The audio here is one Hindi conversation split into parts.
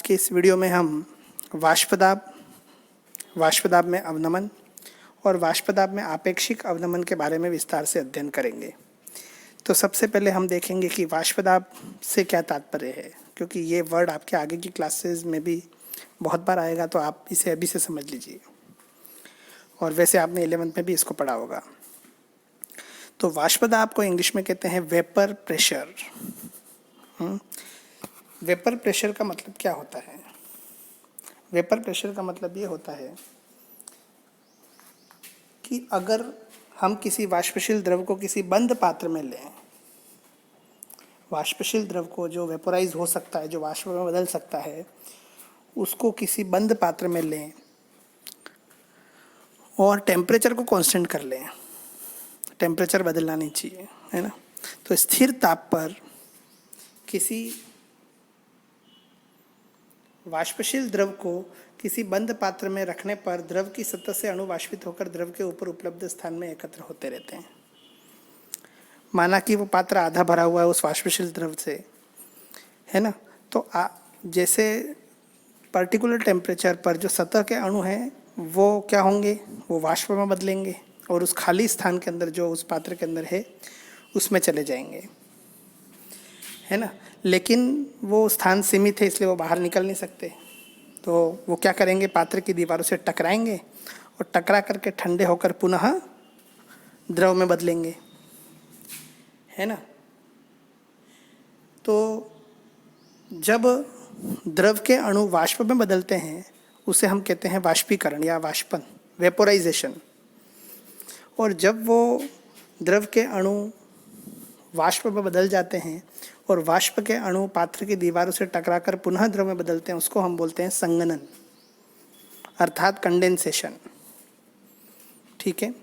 के इस वीडियो में हम वाष्पदाब, वाष्पदाब में अवनमन और वाष्पदाब में आपेक्षिक अवनमन के बारे में विस्तार से अध्ययन करेंगे। तो सबसे पहले हम देखेंगे कि वाष्पदाब से क्या तात्पर्य है, क्योंकि ये वर्ड आपके आगे की क्लासेस में भी बहुत बार आएगा, तो आप इसे अभी से समझ लीजिए। और वैसे आपने 11th में भी इसको पढ़ा होगा। तो वाष्पदाब को इंग्लिश में कहते हैं वेपर प्रेशर। वेपर प्रेशर का मतलब क्या होता है? वेपर प्रेशर का मतलब ये होता है कि अगर हम किसी वाष्पशील द्रव को किसी बंद पात्र में लें, वाष्पशील द्रव को जो वेपोराइज हो सकता है, जो वाष्प में बदल सकता है, उसको किसी बंद पात्र में लें और टेम्परेचर को कांस्टेंट कर लें, टेम्परेचर बदलना नहीं चाहिए, है ना। तो स्थिर ताप पर किसी वाष्पशील द्रव को किसी बंद पात्र में रखने पर द्रव की सतह से अणु वाष्पित होकर द्रव के ऊपर उपलब्ध स्थान में एकत्र होते रहते हैं। माना कि वो पात्र आधा भरा हुआ है उस वाष्पशील द्रव से, है ना। तो जैसे पर्टिकुलर टेम्परेचर पर जो सतह के अणु हैं वो क्या होंगे, वो वाष्प में बदलेंगे और उस खाली स्थान के अंदर जो उस पात्र के अंदर है उसमें चले जाएंगे, है ना। लेकिन वो स्थान सीमित है, इसलिए वो बाहर निकल नहीं सकते। तो वो क्या करेंगे, पात्र की दीवारों से टकराएंगे और टकरा करके ठंडे होकर पुनः द्रव में बदलेंगे, है ना। तो जब द्रव के अणु वाष्प में बदलते हैं उसे हम कहते हैं वाष्पीकरण या वाष्पन, वेपोराइजेशन। और जब वो द्रव के अणु वाष्प में बदल जाते हैं और वाष्प के अणु पात्र की दीवारों से टकराकर पुनः द्रव में बदलते हैं, उसको हम बोलते हैं संघनन, अर्थात कंडेंसेशन। ठीक है।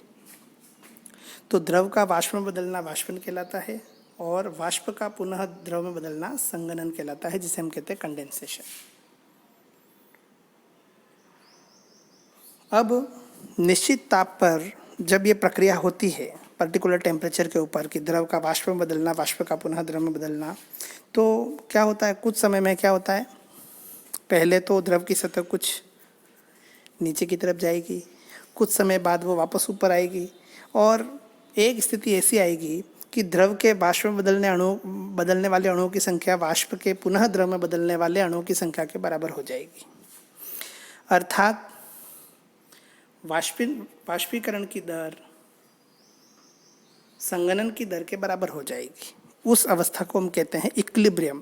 तो द्रव का वाष्प में बदलना वाष्पन कहलाता है और वाष्प का पुनः द्रव में बदलना संघनन कहलाता है, जिसे हम कहते हैं कंडेंसेशन। अब निश्चित ताप पर जब ये प्रक्रिया होती है पर्टिकुलर टेम्परेचर के ऊपर कि द्रव का वाष्प में बदलना, वाष्प का पुनः द्रव में बदलना, तो क्या होता है, कुछ समय में क्या होता है, पहले तो द्रव की सतह कुछ नीचे की तरफ जाएगी, कुछ समय बाद वो वापस ऊपर आएगी और एक स्थिति ऐसी आएगी कि द्रव के वाष्प में बदलने वाले अणुओं की संख्या वाष्प के पुनः द्रव में बदलने वाले अणुओं की संख्या के बराबर हो जाएगी। अर्थात वाष्पीकरण की दर संघनन की दर के बराबर हो जाएगी। उस अवस्था को हम कहते हैं इक्विलिब्रियम,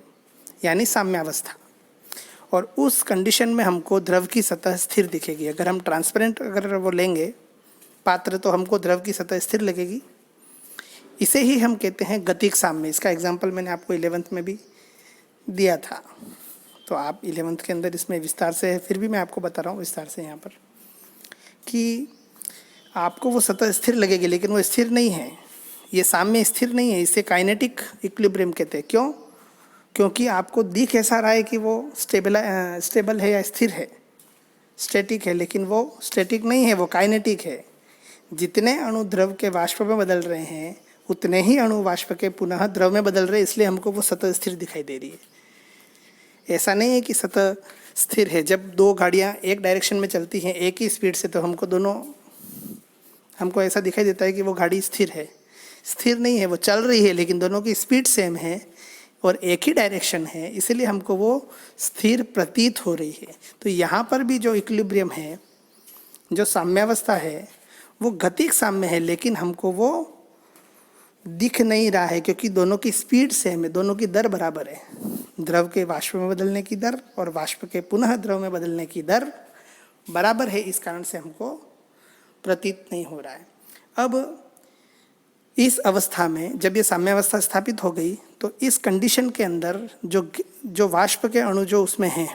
यानी साम्यावस्था। और उस कंडीशन में हमको द्रव की सतह स्थिर दिखेगी। अगर हम ट्रांसपेरेंट अगर वो लेंगे पात्र तो हमको द्रव की सतह स्थिर लगेगी। इसे ही हम कहते हैं गतिक साम्य। इसका एग्जाम्पल मैंने आपको 11th में भी दिया था, तो आप 11th के अंदर इसमें विस्तार से, फिर भी मैं आपको बता रहा हूँ विस्तार से यहाँ पर, कि आपको वो सतह स्थिर लगेगी लेकिन वो स्थिर नहीं है, ये साम्य स्थिर नहीं है। इसे काइनेटिक इक्विलिब्रियम कहते हैं। क्यों? क्योंकि आपको दिख ऐसा रहा है कि वो स्टेबल है या स्थिर है, स्टैटिक है, लेकिन वो स्टैटिक नहीं है, वो काइनेटिक है। जितने अणु द्रव के वाष्प में बदल रहे हैं उतने ही अणु वाष्प के पुनः द्रव में बदल रहे हैं, इसलिए हमको वो सतह स्थिर दिखाई दे रही है। ऐसा नहीं है कि सतह स्थिर है। जब दो गाड़ियाँ एक डायरेक्शन में चलती हैं एक ही स्पीड से, तो हमको ऐसा दिखाई देता है कि वो गाड़ी स्थिर है। स्थिर नहीं है, वो चल रही है, लेकिन दोनों की स्पीड सेम है और एक ही डायरेक्शन है, इसलिए हमको वो स्थिर प्रतीत हो रही है। तो यहाँ पर भी जो इक्विलिब्रियम है, जो साम्यावस्था है, वो गतिक साम्य है, लेकिन हमको वो दिख नहीं रहा है क्योंकि दोनों की स्पीड सेम है, दोनों की दर बराबर है। द्रव के वाष्प में बदलने की दर और वाष्प के पुनः द्रव में बदलने की दर बराबर है, इस कारण से हमको प्रतीत नहीं हो रहा है। अब इस अवस्था में जब ये साम्यावस्था स्थापित हो गई, तो इस कंडीशन के अंदर जो वाष्प के अणु जो उसमें हैं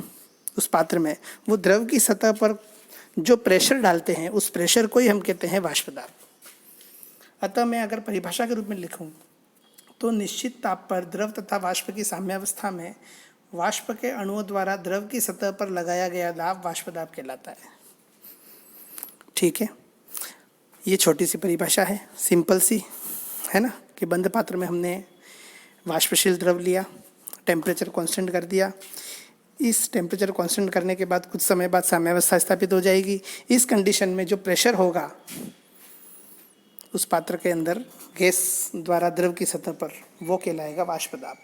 उस पात्र में, वो द्रव की सतह पर जो प्रेशर डालते हैं उस प्रेशर को ही हम कहते हैं वाष्पदाब। अतः मैं अगर परिभाषा के रूप में लिखूं तो निश्चित ताप पर द्रव तथा वाष्प की साम्यावस्था में वाष्प के अणुओं द्वारा द्रव की सतह पर लगाया गया दाब वाष्पदाब कहलाता है। ठीक है, ये छोटी सी परिभाषा है, सिंपल सी, है ना, कि बंद पात्र में हमने वाष्पशील द्रव लिया, टेम्परेचर कांस्टेंट कर दिया, इस टेम्परेचर कांस्टेंट करने के बाद कुछ समय बाद साम्यावस्था स्थापित हो जाएगी। इस कंडीशन में जो प्रेशर होगा उस पात्र के अंदर गैस द्वारा द्रव की सतह पर, वो कहलाएगा वाष्प दाब।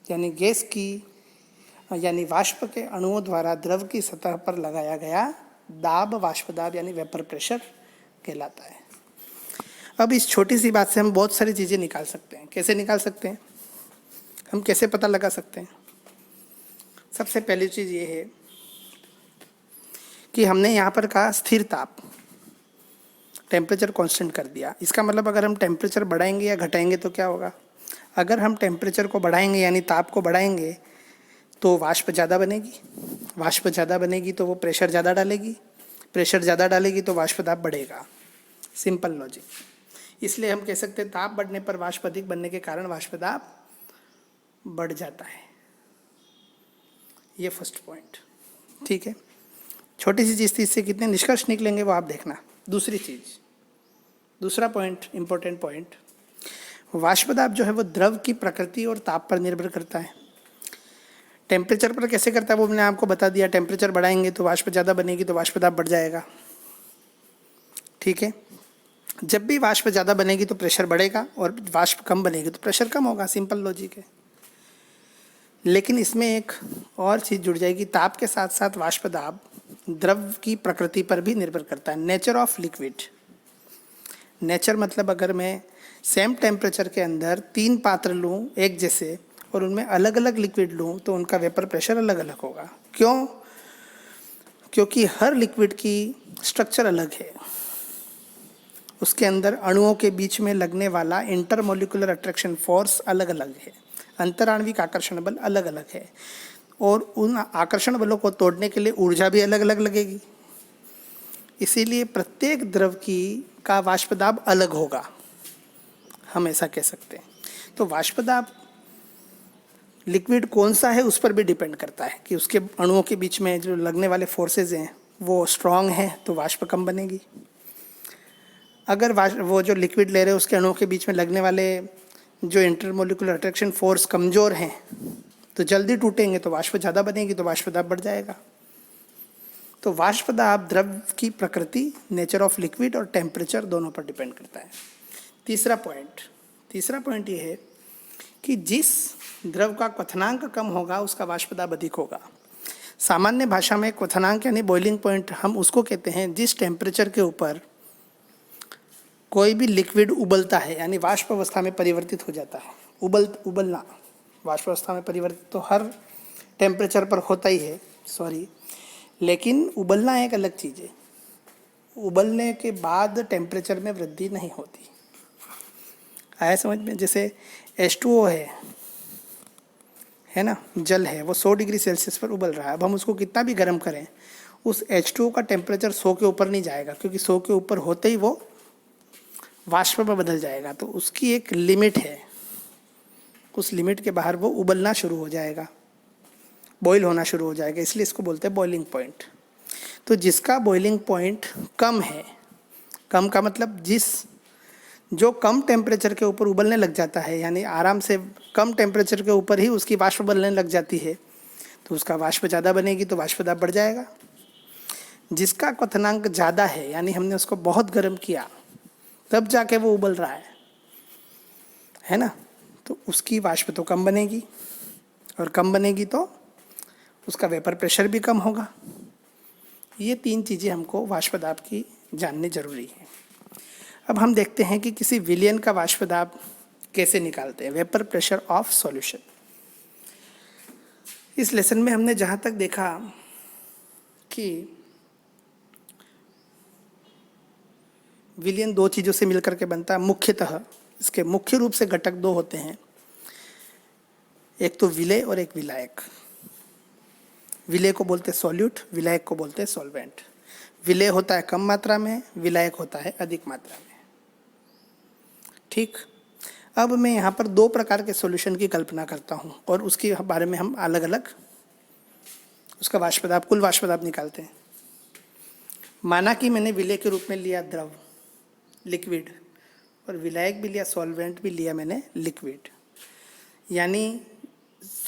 यानी गैस की यानी वाष्प के अणुओं द्वारा द्रव की सतह पर लगाया गया दाब वाष्प दाब यानी वेपर प्रेशर कहलाता है। अब इस छोटी सी बात से हम बहुत सारी चीज़ें निकाल सकते हैं। कैसे निकाल सकते हैं, हम कैसे पता लगा सकते हैं? सबसे पहली चीज़ ये है कि हमने यहाँ पर कहा स्थिर ताप, टेम्परेचर कांस्टेंट कर दिया। इसका मतलब अगर हम टेम्परेचर बढ़ाएंगे या घटाएंगे तो क्या होगा? अगर हम टेम्परेचर को बढ़ाएंगे यानी ताप को बढ़ाएंगे तो वाष्प ज़्यादा बनेगी, वाष्प ज़्यादा बनेगी तो वो प्रेशर ज़्यादा डालेगी, प्रेशर ज़्यादा डालेगी तो वाष्प दाब बढ़ेगा। Simple logic. इसलिए हम कह सकते हैं ताप बढ़ने पर वाष्प अधिक बनने के कारण वाष्प दाब बढ़ जाता है। ये फर्स्ट पॉइंट, ठीक है। छोटी सी चीज़ थी, इससे कितने निष्कर्ष निकलेंगे वो आप देखना। दूसरी चीज़, दूसरा पॉइंट, इंपॉर्टेंट पॉइंट, वाष्प दाब जो है वो द्रव की प्रकृति और ताप पर निर्भर करता है। टेम्परेचर पर कैसे करता है वो मैंने आपको बता दिया। टेम्परेचर बढ़ाएंगे तो वाष्प ज़्यादा बनेगी तो वाष्प दाब बढ़ जाएगा, ठीक है। जब भी वाष्प ज़्यादा बनेगी तो प्रेशर बढ़ेगा और वाष्प कम बनेगी तो प्रेशर कम होगा। सिंपल लॉजिक है। लेकिन इसमें एक और चीज़ जुड़ जाएगी, ताप के साथ साथ वाष्प दाब द्रव की प्रकृति पर भी निर्भर करता है। नेचर ऑफ लिक्विड, नेचर मतलब अगर मैं सेम टेम्परेचर के अंदर 3 पात्र लूँ एक जैसे और उनमें अलग अलग लिक्विड लूँ तो उनका वेपर प्रेशर अलग अलग होगा। क्यों? क्योंकि हर लिक्विड की स्ट्रक्चर अलग है, उसके अंदर अणुओं के बीच में लगने वाला इंटरमोलिकुलर अट्रैक्शन फोर्स अलग अलग है, अंतराण्विक आकर्षण बल अलग अलग है, और उन आकर्षण बलों को तोड़ने के लिए ऊर्जा भी अलग अलग लगेगी। इसीलिए प्रत्येक द्रव की का वाष्प दाब अलग होगा, हम ऐसा कह सकते हैं। तो वाष्प दाब लिक्विड कौन सा है उस पर भी डिपेंड करता है कि उसके अणुओं के बीच में जो लगने वाले फोर्सेज हैं वो स्ट्रांग हैं तो वाष्प कम बनेगी। अगर वो जो लिक्विड ले रहे हैं उसके अणुओं के बीच में लगने वाले जो इंटरमोलिकुलर अट्रैक्शन फोर्स कमज़ोर हैं तो जल्दी टूटेंगे तो वाष्प ज़्यादा बनेगी तो वाष्प दाब बढ़ जाएगा। तो वाष्प दाब द्रव की प्रकृति, नेचर ऑफ लिक्विड और टेम्परेचर दोनों पर डिपेंड करता है। तीसरा पॉइंट ये है कि जिस द्रव का क्वथनांक कम होगा उसका वाष्प दाब अधिक होगा। सामान्य भाषा में क्वथनांक यानी बॉइलिंग पॉइंट हम उसको कहते हैं जिस टेम्परेचर के ऊपर कोई भी लिक्विड उबलता है यानी वाष्प अवस्था में परिवर्तित हो जाता है। उबलना वाष्प अवस्था में परिवर्तित तो हर टेम्परेचर पर होता ही है, लेकिन उबलना एक अलग चीज़ है। उबलने के बाद टेम्परेचर में वृद्धि नहीं होती। आया समझ में? जैसे H2O है ना, जल है, वो 100 डिग्री सेल्सियस पर उबल रहा है। अब हम उसको कितना भी गर्म करें उस H2O का टेम्परेचर 100 के ऊपर नहीं जाएगा, क्योंकि 100 के ऊपर होते ही वो वाष्प में बदल जाएगा। तो उसकी एक लिमिट है, उस लिमिट के बाहर वो उबलना शुरू हो जाएगा, बॉईल होना शुरू हो जाएगा। इसलिए इसको बोलते हैं बॉइलिंग पॉइंट। तो जिसका बॉइलिंग पॉइंट कम है, कम का मतलब जो कम टेम्परेचर के ऊपर उबलने लग जाता है, यानी आराम से कम टेम्परेचर के ऊपर ही उसकी वाष्प बनने लग जाती है, तो उसका वाष्प ज़्यादा बनेगी तो वाष्प दाब बढ़ जाएगा। जिसका क्वथनांक ज़्यादा है यानी हमने उसको बहुत गर्म किया तब जाके वो उबल रहा है ना, तो उसकी वाष्प तो कम बनेगी, और कम बनेगी तो उसका वेपर प्रेशर भी कम होगा। ये 3 चीज़ें हमको वाष्प दाब की जाननी जरूरी है। अब हम देखते हैं कि किसी विलयन का वाष्प दाब कैसे निकालते हैं, वेपर प्रेशर ऑफ सॉल्यूशन। इस लेसन में हमने जहाँ तक देखा कि विलयन 2 चीज़ों से मिलकर के बनता है। मुख्यतः इसके मुख्य रूप से घटक 2 होते हैं, एक तो विलेय और एक विलायक। विलेय को बोलते हैं सॉल्यूट, विलायक को बोलते हैं सॉल्वेंट। विलेय होता है कम मात्रा में, विलायक होता है अधिक मात्रा में, ठीक। अब मैं यहाँ पर 2 प्रकार के सॉल्यूशन की कल्पना करता हूँ और उसके बारे में हम अलग अलग उसका वाष्प दाब, कुल वाष्प दाब निकालते हैं। माना कि मैंने विलेय के रूप में लिया द्रव, लिक्विड, और विलायक भी लिया, सॉल्वेंट भी लिया मैंने, लिक्विड। यानी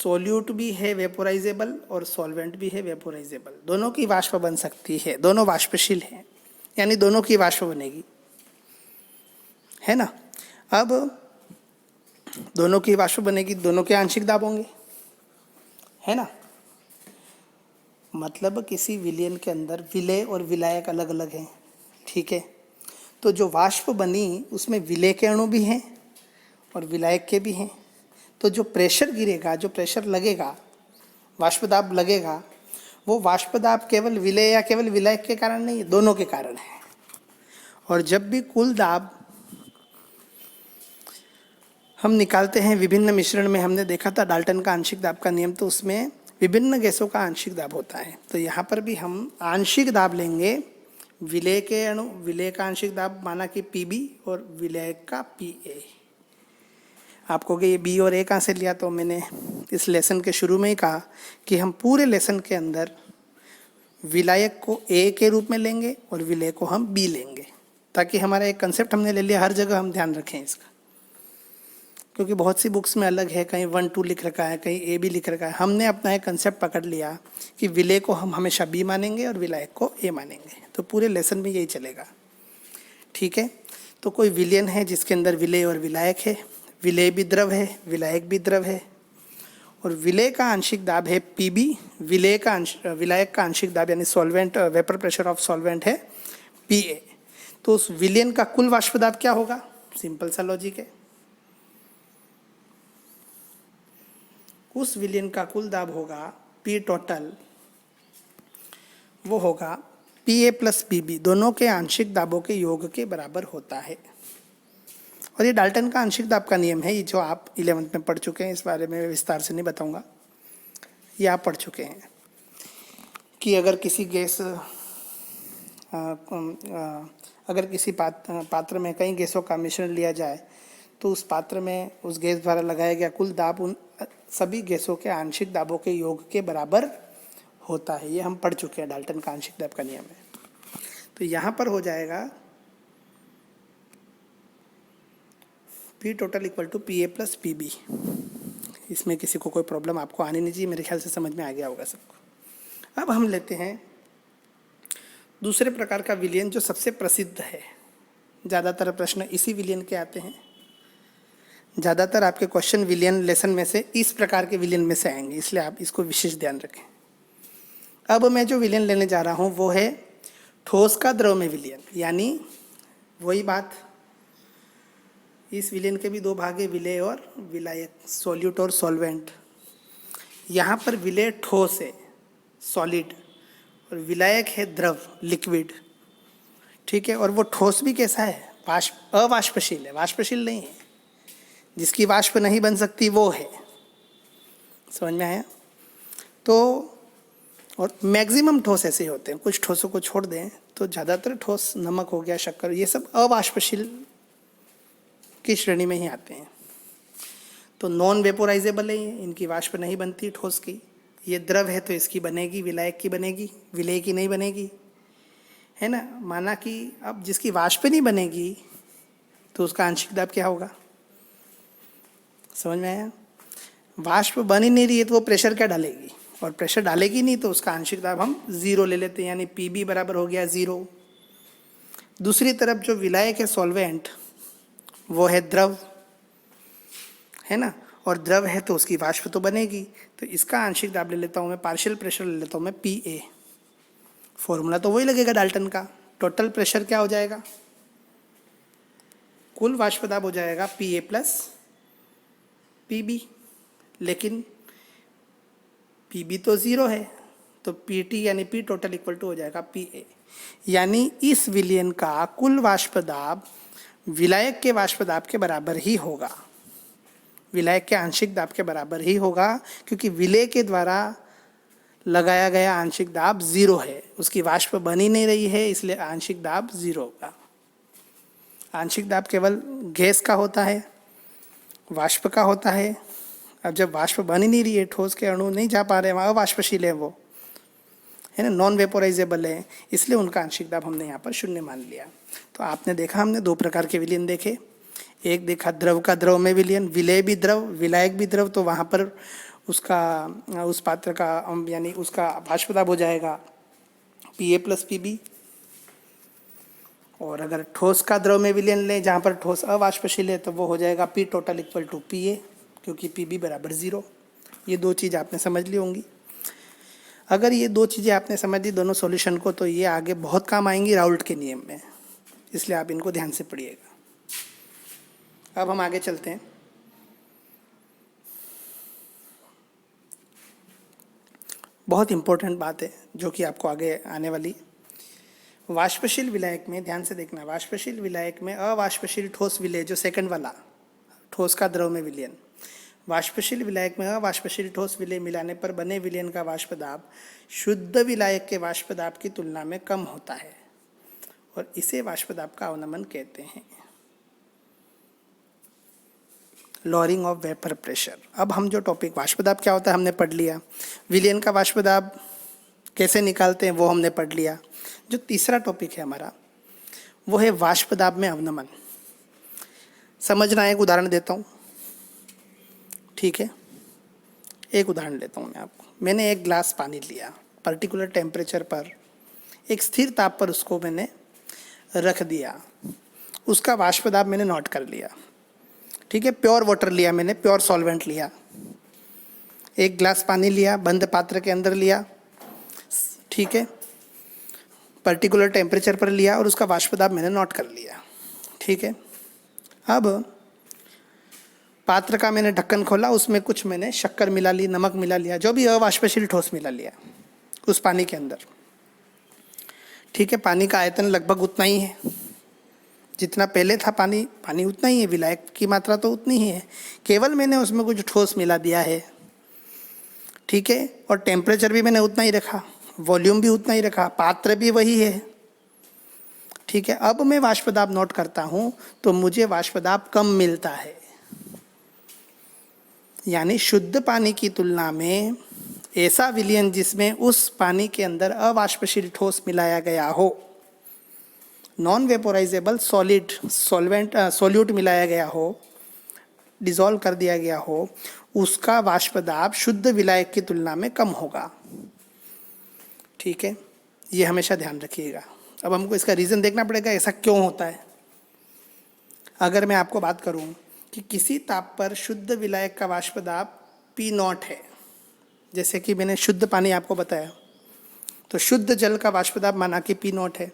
सोल्यूट भी है वेपोराइजेबल और सॉल्वेंट भी है वेपोराइजेबल, दोनों की वाष्प बन सकती है, दोनों वाष्पशील हैं, यानी दोनों की वाष्प बनेगी, है ना। अब दोनों की वाष्प बनेगी, दोनों के आंशिक दाब होंगे, है ना। मतलब किसी विलयन के अंदर विलेय और विलायक अलग अलग हैं, ठीक है। तो जो वाष्प बनी उसमें विलेय के अणु भी हैं और विलायक के भी हैं। तो जो प्रेशर गिरेगा, जो प्रेशर लगेगा, वाष्प दाब लगेगा, वो वाष्प दाब केवल विलेय या केवल विलायक के कारण नहीं है, दोनों के कारण है। और जब भी कुल दाब हम निकालते हैं विभिन्न मिश्रण में, हमने देखा था डाल्टन का आंशिक दाब का नियम, तो उसमें विभिन्न गैसों का आंशिक दाब होता है। तो यहाँ पर भी हम आंशिक दाब लेंगे, विलेय के अणु, विलेय का आंशिक दाब माना कि Pb और विलायक का Pa। आपको कि ये बी और ए कहाँ से लिया, तो मैंने इस लेसन के शुरू में ही कहा कि हम पूरे लेसन के अंदर विलायक को ए के रूप में लेंगे और विलेय को हम बी लेंगे, ताकि हमारा एक कंसेप्ट हमने ले लिया, हर जगह हम ध्यान रखें इसका, क्योंकि बहुत सी बुक्स में अलग है, कहीं 1 2 लिख रखा है, कहीं ए भी लिख रखा है। हमने अपना एक कंसेप्ट पकड़ लिया कि विलेय को हम हमेशा बी मानेंगे और विलायक को ए मानेंगे, तो पूरे लेसन में यही चलेगा, ठीक है। तो कोई विलयन है जिसके अंदर विलेय और विलायक है, विलेय भी द्रव है, विलायक भी द्रव है, और विलेय का आंशिक दाब है Pb, विलायक का आंशिक दाब यानी solvent vapour pressure of solvent है Pa। तो उस विलयन का कुल वाष्प दाब क्या होगा, सिंपल सा लॉजिक है, उस विलयन का कुल दाब होगा P टोटल, वो होगा Pa प्लस Pb, दोनों के आंशिक दाबों के योग के बराबर होता है। और ये डाल्टन का आंशिक दाब का नियम है, ये जो आप 11th में पढ़ चुके हैं, इस बारे में विस्तार से नहीं बताऊंगा, ये आप पढ़ चुके हैं कि अगर किसी गैस अगर किसी पात्र में कई गैसों का मिश्रण लिया जाए, तो उस पात्र में उस गैस द्वारा लगाया गया कुल दाब उन सभी गैसों के आंशिक दाबों के योग के बराबर होता है। ये हम पढ़ चुके हैं, डाल्टन का आंशिक दाब का नियम है। तो यहाँ पर हो जाएगा P total equal to Pa plus Pb। इसमें किसी को कोई प्रॉब्लम आपको आनी नहीं चाहिए, मेरे ख्याल से समझ में आ गया होगा सबको। अब हम लेते हैं दूसरे प्रकार का विलयन जो सबसे प्रसिद्ध है, ज़्यादातर प्रश्न इसी विलयन के आते हैं, ज़्यादातर आपके क्वेश्चन विलयन लेसन में से इस प्रकार के विलयन में से आएंगे, इसलिए आप इसको विशेष ध्यान रखें। अब मैं जो विलयन लेने जा रहा हूँ वो है ठोस का द्रव में विलयन, यानी वही बात, इस विलयन के भी दो भाग है, विलेय और विलायक, सॉल्यूट और सॉल्वेंट। यहाँ पर विलेय ठोस है, सॉलिड, और विलायक है द्रव, लिक्विड, ठीक है। और वो ठोस भी कैसा है, अवाष्पशील है, वाष्पशील नहीं है, जिसकी वाष्प नहीं बन सकती वो है, समझ में आया। तो और मैक्सिमम ठोस ऐसे होते हैं, कुछ ठोसों को छोड़ दें तो ज़्यादातर ठोस, नमक हो गया, शक्कर, ये सब अवाष्पशील की श्रेणी में ही आते हैं। तो नॉन वेपोराइजेबल है, इनकी वाष्प नहीं बनती ठोस की। ये द्रव है तो इसकी बनेगी, विलायक की बनेगी, विलेय की नहीं बनेगी, है ना। माना कि अब जिसकी वाष्प नहीं बनेगी तो उसका आंशिक दाब क्या होगा, समझ में आया। वाष्प बन ही नहीं रही है तो वो प्रेशर क्या डालेगी, और प्रेशर डालेगी नहीं तो उसका आंशिक दाब हम 0 ले लेते हैं, यानी Pb बराबर हो गया 0। दूसरी तरफ जो विलायक है, सॉल्वेंट, वो है द्रव, है ना, और द्रव है तो उसकी वाष्प तो बनेगी, तो इसका आंशिक दाब ले लेता हूँ मैं, पार्शियल प्रेशर ले लेता हूँ मैं Pa। फॉर्मूला तो वही लगेगा डाल्टन का, टोटल प्रेशर क्या हो जाएगा, कुल वाष्प दाब हो जाएगा Pa प्लस Pb, लेकिन Pb तो 0 है, तो Pt यानी P टोटल इक्वल टू हो जाएगा Pa। यानी इस विलयन का कुल वाष्प दाब विलायक के वाष्प दाब के बराबर ही होगा, विलायक के आंशिक दाब के बराबर ही होगा, क्योंकि विलेय के द्वारा लगाया गया आंशिक दाब 0 है, उसकी वाष्प बन ही नहीं रही है, इसलिए आंशिक दाब 0 होगा। आंशिक दाब केवल गैस का होता है, वाष्प का होता है। अब जब वाष्प बन ही नहीं रही है, ठोस के अणु नहीं जा पा रहे, वहाँ अवाष्पशील है वो, है ना, नॉन वेपोराइजेबल है, इसलिए उनका आंशिक दाब हमने यहाँ पर 0 मान लिया। तो आपने देखा, हमने 2 प्रकार के विलयन देखे, एक देखा द्रव का द्रव में विलयन, विलेय भी द्रव, विलायक भी द्रव, तो वहाँ पर उस पात्र का यानी उसका वाष्प दाब हो जाएगा Pa प्लस Pb। और अगर ठोस का द्रव में विलयन लें जहाँ पर ठोस अवाष्पशील है तो वो हो जाएगा P total equal to Pa, क्योंकि Pb बराबर 0। ये दो चीज़ आपने समझ ली होंगी। अगर ये दो चीज़ें आपने समझ ली दोनों सॉल्यूशन को, तो ये आगे बहुत काम आएंगी राउल्ट के नियम में, इसलिए आप इनको ध्यान से पढ़िएगा। अब हम आगे चलते हैं। बहुत इंपॉर्टेंट बात है जो कि आपको आगे आने वाली। वाष्पशील विलायक में ध्यान से देखना, वाष्पशील विलायक में अवाष्पशील ठोस विलय, जो सेकंड वाला ठोस का द्रव में विलयन, वाष्पशील विलायक में अवाष्पशील ठोस विलय मिलाने पर बने विलयन का वाष्प दाब शुद्ध विलायक के वाष्प दाब की तुलना में कम होता है और इसे वाष्प दाब का अवनमन कहते हैं, लॉरिंग ऑफ वेपर प्रेशर। अब हम जो टॉपिक वाष्प दाब क्या होता है हमने पढ़ लिया, विलयन का वाष्प दाब कैसे निकालते हैं वो हमने पढ़ लिया। जो तीसरा टॉपिक है हमारा वो है वाष्प दाब में अवनमन। समझना, एक उदाहरण देता हूँ, ठीक है। एक उदाहरण लेता हूँ मैं आपको। मैंने एक ग्लास पानी लिया, पर्टिकुलर टेम्परेचर पर, एक स्थिर ताप पर उसको मैंने रख दिया, उसका वाष्प दाब मैंने नोट कर लिया, ठीक है। प्योर वाटर लिया मैंने, प्योर सॉल्वेंट लिया, एक ग्लास पानी लिया, बंद पात्र के अंदर लिया, ठीक है, पर्टिकुलर टेम्परेचर पर लिया और उसका वाष्प दाब मैंने नोट कर लिया, ठीक है। अब पात्र का मैंने ढक्कन खोला, उसमें कुछ मैंने शक्कर मिला ली, नमक मिला लिया, जो भी अवाष्पशील ठोस मिला लिया उस पानी के अंदर, ठीक है। पानी का आयतन लगभग उतना ही है जितना पहले था, पानी उतना ही है, विलायक की मात्रा तो उतनी ही है, केवल मैंने उसमें कुछ ठोस मिला दिया है, ठीक है। और टेम्परेचर भी मैंने उतना ही रखा, वॉल्यूम भी उतना ही रखा, पात्र भी वही है, ठीक है। अब मैं वाष्प दाब नोट करता हूँ तो मुझे वाष्प दाब कम मिलता है, यानी शुद्ध पानी की तुलना में ऐसा विलयन जिसमें उस पानी के अंदर अवाष्पशील ठोस मिलाया गया हो, नॉन वेपोराइजेबल सॉलिड सोल्यूट मिलाया गया हो, डिसॉल्व कर दिया गया हो, उसका वाष्प दाब शुद्ध विलायक की तुलना में कम होगा, ठीक है। ये हमेशा ध्यान रखिएगा। अब हमको इसका रीज़न देखना पड़ेगा ऐसा क्यों होता है। अगर मैं आपको बात करूं कि किसी ताप पर शुद्ध विलायक का वाष्प दाब P0 है, जैसे कि मैंने शुद्ध पानी आपको बताया, तो शुद्ध जल का वाष्प दाब माना कि P0 है,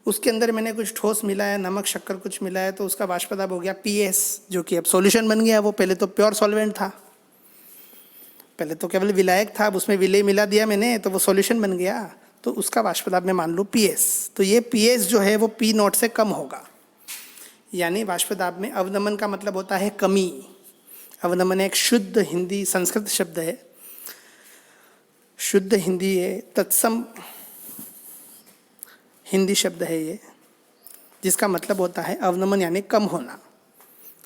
उसके अंदर मैंने कुछ ठोस मिलाया, नमक शक्कर कुछ मिलाया, तो उसका वाष्प दाब हो गया PS, जो कि अब सॉल्यूशन बन गया। वो पहले तो प्योर सॉल्वेंट था, पहले तो केवल विलायक था, अब उसमें विलय मिला दिया मैंने तो वो सॉल्यूशन बन गया, तो उसका वाष्प दाब मैं मान लूँ PS। तो ये PS जो है वो P0 से कम होगा, यानी वाष्प दाब में अवनमन का मतलब होता है कमी। अवनमन एक शुद्ध हिंदी संस्कृत शब्द है, शुद्ध हिंदी है, तत्सम हिंदी शब्द है ये, जिसका मतलब होता है अवनमन यानी कम होना,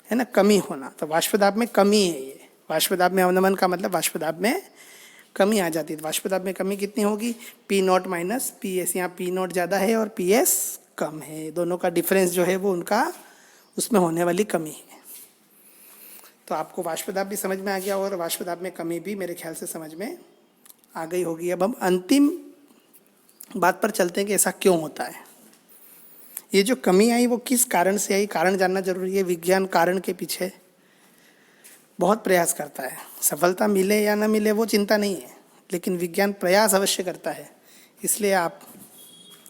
है ना, कमी होना। तो वाष्प दाब में कमी है ये, वाष्प दाब में अवनमन का मतलब वाष्प दाब में कमी आ जाती है। वाष्प दाब में कमी कितनी होगी, P0 माइनस PS। यहाँ P0 ज़्यादा है और PS कम है, दोनों का डिफरेंस जो है वो उनका उसमें होने वाली कमी है। तो आपको वाष्प दाब भी समझ में आ गया और वाष्प दाब में कमी भी मेरे ख्याल से समझ में आ गई होगी। अब हम अंतिम बात पर चलते हैं कि ऐसा क्यों होता है। ये जो कमी आई वो किस कारण से आई, कारण जानना जरूरी है। विज्ञान कारण के पीछे बहुत प्रयास करता है, सफलता मिले या ना मिले वो चिंता नहीं है, लेकिन विज्ञान प्रयास अवश्य करता है, इसलिए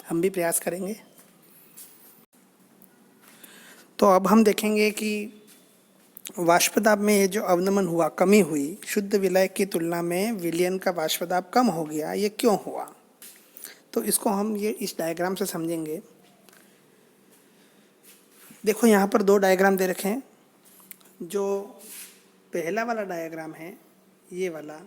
हम भी प्रयास करेंगे। तो अब हम देखेंगे कि वाष्प दाब में ये जो अवनमन हुआ, कमी हुई, शुद्ध विलायक की तुलना में विलयन का वाष्प दाब कम हो गया, ये क्यों हुआ। तो इसको हम ये इस डायग्राम से समझेंगे। देखो यहाँ पर दो डायग्राम दे रखे हैं। जो पहला वाला डायग्राम है ये वाला,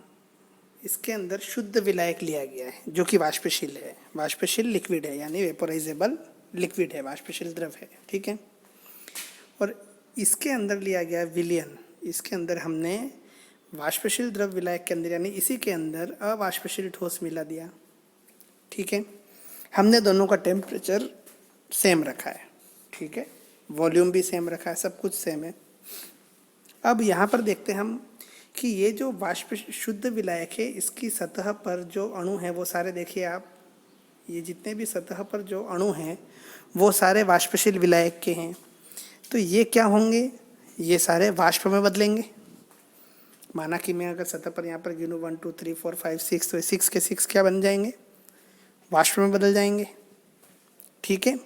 इसके अंदर शुद्ध विलायक लिया गया है जो कि वाष्पशील है, वाष्पशील लिक्विड है, यानी वेपोराइजेबल लिक्विड है, वाष्पशील द्रव है, ठीक है। और इसके अंदर लिया गया विलयन, इसके अंदर हमने वाष्पशील द्रव विलायक के अंदर यानी इसी के अंदर अवाष्पशील ठोस मिला दिया, ठीक है। हमने दोनों का टेम्परेचर सेम रखा है, ठीक है, वॉल्यूम भी सेम रखा है, सब कुछ सेम है। अब यहाँ पर देखते हैं हम कि ये जो वाष्प शुद्ध विलायक है, इसकी सतह पर जो अणु हैं वो सारे, देखिए आप, ये जितने भी सतह पर जो अणु हैं वो सारे वाष्पशील विलायक के हैं। तो ये क्या होंगे, ये सारे वाष्प में बदलेंगे। माना कि मैं अगर सतह पर यहाँ पर गिनूँ 1 2 3 4 5 6, तो 6 के 6 क्या बन जाएंगे, वाष्प में बदल जाएंगे। ठीक है।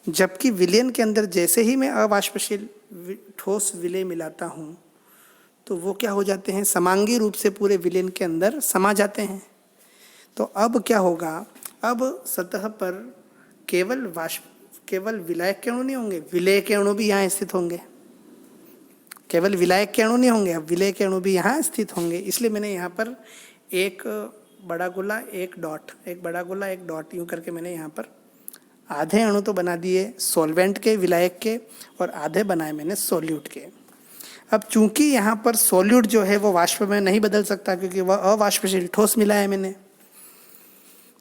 जबकि विलयन के अंदर जैसे ही मैं अवाष्पशील ठोस विलय मिलाता हूँ तो वो क्या हो जाते हैं, समांगी रूप से पूरे विलयन के अंदर समा जाते हैं। तो अब क्या होगा, अब सतह पर केवल विलायक के अणु नहीं होंगे, विलय के अणु भी यहाँ स्थित होंगे। केवल विलायक के अणु नहीं होंगे, अब विलय के अणु भी यहाँ स्थित होंगे। इसलिए मैंने यहाँ पर एक बड़ा गोला एक डॉट, एक बड़ा गोला एक डॉट यूँ करके मैंने यहाँ पर आधे अणु तो बना दिए सॉल्वेंट के, विलायक के, और आधे बनाए मैंने सॉल्यूट के। अब चूंकि यहाँ पर सॉल्यूट जो है वो वाष्प में नहीं बदल सकता क्योंकि वह अवाष्पशील ठोस मिला है मैंने,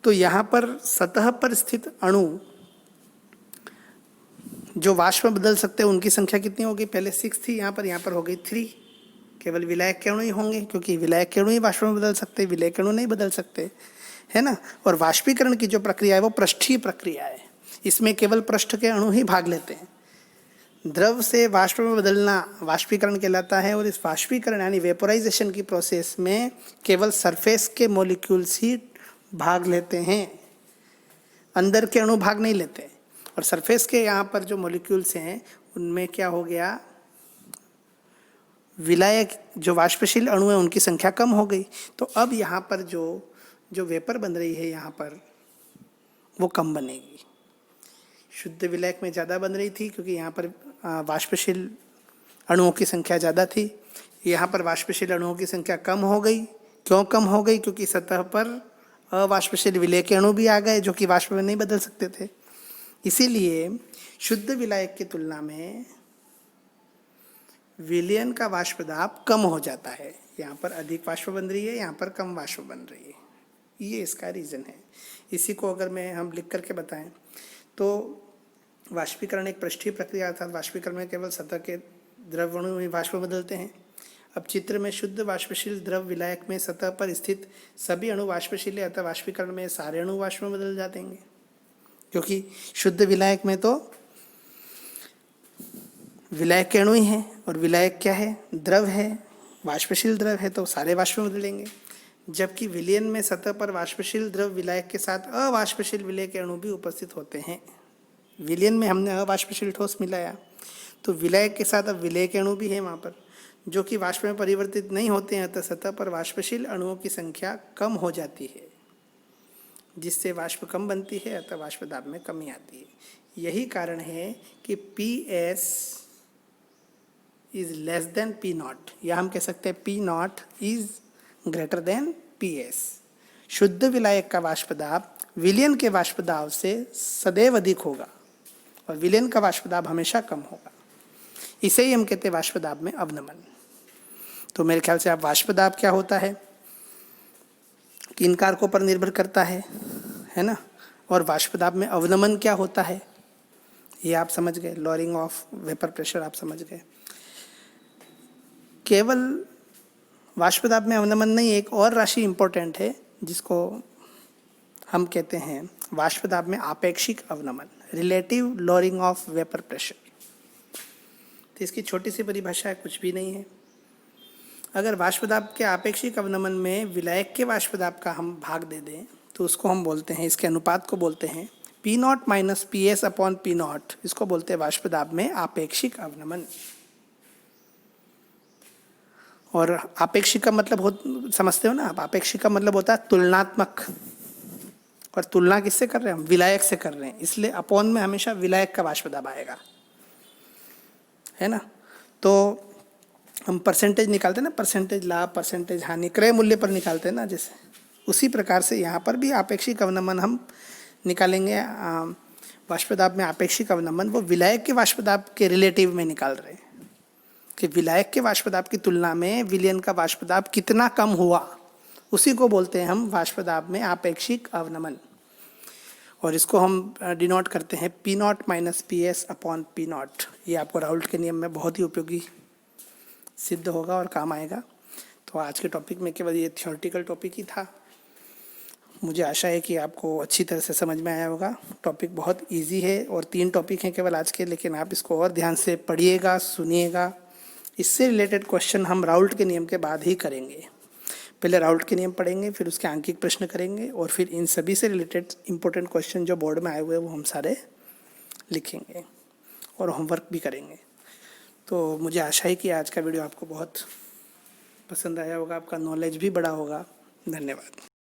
तो यहाँ पर सतह पर स्थित अणु जो वाष्प में बदल सकते हैं उनकी संख्या कितनी होगी, पहले 6 थी, यहाँ पर हो गई 3। केवल विलायक के अणु ही होंगे क्योंकि विलायक के अणु ही वाष्प में बदल सकते, विलय के अणु नहीं बदल सकते, है ना। और वाष्पीकरण की जो प्रक्रिया है वो पृष्ठीय प्रक्रिया है, इसमें केवल पृष्ठ के अणु ही भाग लेते हैं। द्रव से वाष्प में बदलना वाष्पीकरण कहलाता है, और इस वाष्पीकरण यानी वेपोराइजेशन की प्रोसेस में केवल सरफेस के मॉलिक्यूल्स ही भाग लेते हैं, अंदर के अणु भाग नहीं लेते। और सरफेस के यहाँ पर जो मॉलिक्यूल्स हैं उनमें क्या हो गया, विलायक जो वाष्पशील अणु है उनकी संख्या कम हो गई। तो अब यहाँ पर जो वेपर बन रही है यहाँ पर वो कम बनेगी। शुद्ध विलायक में ज़्यादा बन रही थी क्योंकि यहाँ पर वाष्पशील अणुओं की संख्या ज़्यादा थी, यहाँ पर वाष्पशील अणुओं की संख्या कम हो गई। क्यों कम हो गई, क्योंकि सतह पर अवाष्पशील विलय के अणु भी आ गए जो कि वाष्प में नहीं बदल सकते थे। इसीलिए शुद्ध विलायक की तुलना में विलयन का वाष्प दाब कम हो जाता है। यहाँ पर अधिक वाष्प बन रही है, यहाँ पर कम वाष्प बन रही है, ये इसका रीज़न है। इसी को अगर हम लिख करके बताएं तो वाष्पीकरण एक पृष्ठीय प्रक्रिया, अर्थात वाष्पीकरण में केवल सतह के द्रव अणु में वाष्प बदलते हैं। अब चित्र में शुद्ध वाष्पशील द्रव विलायक में सतह पर स्थित सभी अणु वाष्पशील है, अतः वाष्पीकरण में सारे अणु वाष्प में बदल जाते हैं, क्योंकि शुद्ध विलायक में तो विलायक के अणु ही हैं, और विलायक क्या है, द्रव है, वाष्पशील द्रव है, तो सारे वाष्प में बदलेंगे। जबकि विलयन में सतह पर वाष्पशील द्रव विलायक के साथ अवाष्पशील विलय के अणु भी उपस्थित होते हैं। विलयन में हमने अवाष्पशील ठोस मिलाया तो विलायक के साथ अब विलय के अणु भी है वहाँ पर, जो कि वाष्प में परिवर्तित नहीं होते हैं, अतः सतह पर वाष्पशील अणुओं की संख्या कम हो जाती है, जिससे वाष्प कम बनती है, अतः वाष्प दाब में कमी आती है। यही कारण है कि PS is less than P0, या हम कह सकते हैं P0 is greater than PS। शुद्ध विलायक का वाष्प दाब विलयन के वाष्प दाब से सदैव अधिक होगा और विलयन का वाष्प दाब हमेशा कम होगा। इसे ही हम कहते हैं वाष्प दाब में अवनमन। तो मेरे ख्याल से आप वाष्प दाब क्या होता है, किन कारकों पर निर्भर करता है ना, और वाष्प दाब में अवनमन क्या होता है ये आप समझ गए। लॉरिंग ऑफ वेपर प्रेशर आप समझ गए। केवल वाष्प दाब में अवनमन नहीं, एक और राशि इंपॉर्टेंट है जिसको हम कहते हैं वाष्प दाब में आपेक्षिक अवनमन, relative lowering of vapour pressure. तो इसकी छोटी सी परिभाषा है, कुछ भी नहीं है। अगर वाष्प दाब के आपेक्षिक अवनमन में विलायक के वाष्प दाब का हम भाग दे दें तो उसको हम बोलते हैं, इसके अनुपात को बोलते हैं P0 minus PS upon P0, इसको बोलते हैं वाष्प दाब में आपेक्षिक अवनमन। और आपेक्षिक का मतलब समझते हो ना आप, आपेक्षिक का मतलब होता है तुलनात्मक, और तुलना किससे कर रहे हैं हम, विलायक से कर रहे हैं, इसलिए अपॉन में हमेशा विलायक का वाष्प दाब आएगा, है ना। तो हम परसेंटेज निकालते हैं ना, परसेंटेज लाभ परसेंटेज हानि क्रय मूल्य पर निकालते हैं ना, जैसे उसी प्रकार से यहाँ पर भी आपेक्षिक अवनमन हम निकालेंगे। वाष्प दाब में आपेक्षिक अवनमन वो विलायक के वाष्प दाब के रिलेटिव में निकाल रहे हैं कि विलायक के वाष्प दाब की तुलना में विलयन का वाष्प दाब कितना कम हुआ, उसी को बोलते हैं हम वाष्प दाब में आपेक्षिक अवनमन। और इसको हम डिनोट करते हैं P0 minus PS upon P0। ये आपको राउल्ट के नियम में बहुत ही उपयोगी सिद्ध होगा और काम आएगा। तो आज के टॉपिक में केवल ये थियोरेटिकल टॉपिक ही था। मुझे आशा है कि आपको अच्छी तरह से समझ में आया होगा। टॉपिक बहुत इजी है और 3 टॉपिक हैं केवल आज के, लेकिन आप इसको और ध्यान से पढ़िएगा, सुनिएगा। इससे रिलेटेड क्वेश्चन हम राउल्ट के नियम के बाद ही करेंगे। पहले राउल्ट के नियम पढ़ेंगे, फिर उसके आंकिक प्रश्न करेंगे और फिर इन सभी से रिलेटेड इंपॉर्टेंट क्वेश्चन जो बोर्ड में आए हुए हैं वो हम सारे लिखेंगे और होमवर्क भी करेंगे। तो मुझे आशा है कि आज का वीडियो आपको बहुत पसंद आया होगा, आपका नॉलेज भी बढ़ा होगा। धन्यवाद।